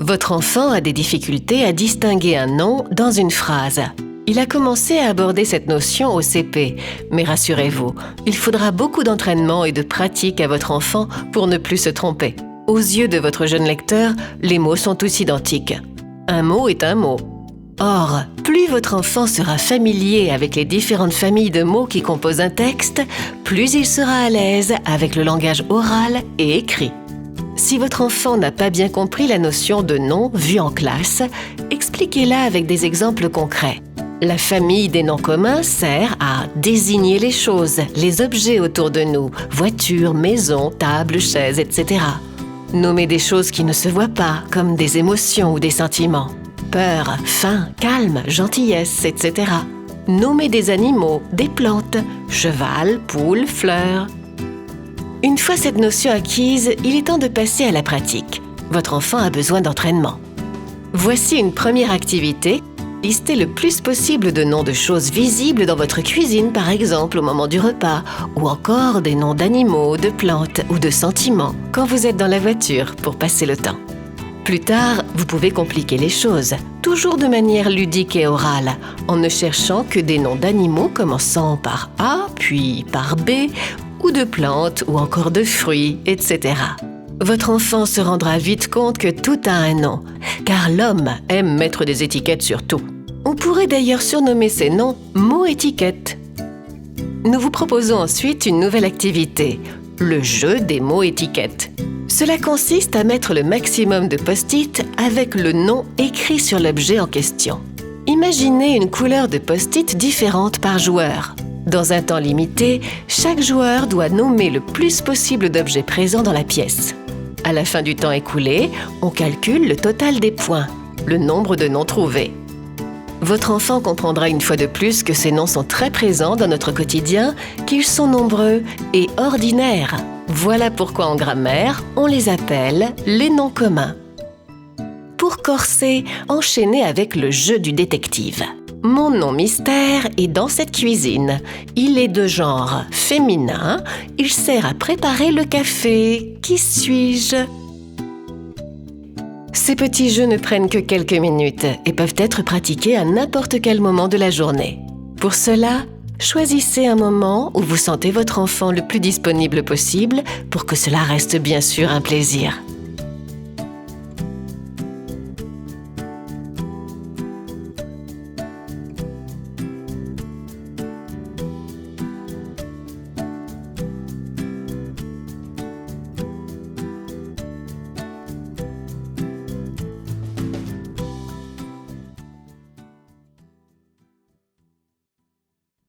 Votre enfant a des difficultés à distinguer un nom dans une phrase. Il a commencé à aborder cette notion au CP, mais rassurez-vous, il faudra beaucoup d'entraînement et de pratique à votre enfant pour ne plus se tromper. Aux yeux de votre jeune lecteur, les mots sont tous identiques. Un mot est un mot. Or, plus votre enfant sera familier avec les différentes familles de mots qui composent un texte, plus il sera à l'aise avec le langage oral et écrit. Si votre enfant n'a pas bien compris la notion de nom vue en classe, expliquez-la avec des exemples concrets. La famille des noms communs sert à désigner les choses, les objets autour de nous, voitures, maisons, tables, chaises, etc. Nommer des choses qui ne se voient pas, comme des émotions ou des sentiments. Peur, faim, calme, gentillesse, etc. Nommer des animaux, des plantes, cheval, poule, fleurs. Une fois cette notion acquise, il est temps de passer à la pratique. Votre enfant a besoin d'entraînement. Voici une première activité. Listez le plus possible de noms de choses visibles dans votre cuisine, par exemple, au moment du repas, ou encore des noms d'animaux, de plantes ou de sentiments quand vous êtes dans la voiture pour passer le temps. Plus tard, vous pouvez compliquer les choses, toujours de manière ludique et orale, en ne cherchant que des noms d'animaux commençant par A, puis par B, ou de plantes ou encore de fruits, etc. Votre enfant se rendra vite compte que tout a un nom, car l'homme aime mettre des étiquettes sur tout. On pourrait d'ailleurs surnommer ces noms mots-étiquettes. Nous vous proposons ensuite une nouvelle activité, le jeu des mots-étiquettes. Cela consiste à mettre le maximum de post-it avec le nom écrit sur l'objet en question. Imaginez une couleur de post-it différente par joueur. Dans un temps limité, chaque joueur doit nommer le plus possible d'objets présents dans la pièce. À la fin du temps écoulé, on calcule le total des points, le nombre de noms trouvés. Votre enfant comprendra une fois de plus que ces noms sont très présents dans notre quotidien, qu'ils sont nombreux et ordinaires. Voilà pourquoi en grammaire, on les appelle les noms communs. Pour corser, enchaînez avec le jeu du détective. Mon nom mystère est dans cette cuisine. Il est de genre féminin. Il sert à préparer le café. Qui suis-je ? Ces petits jeux ne prennent que quelques minutes et peuvent être pratiqués à n'importe quel moment de la journée. Pour cela, choisissez un moment où vous sentez votre enfant le plus disponible possible pour que cela reste bien sûr un plaisir.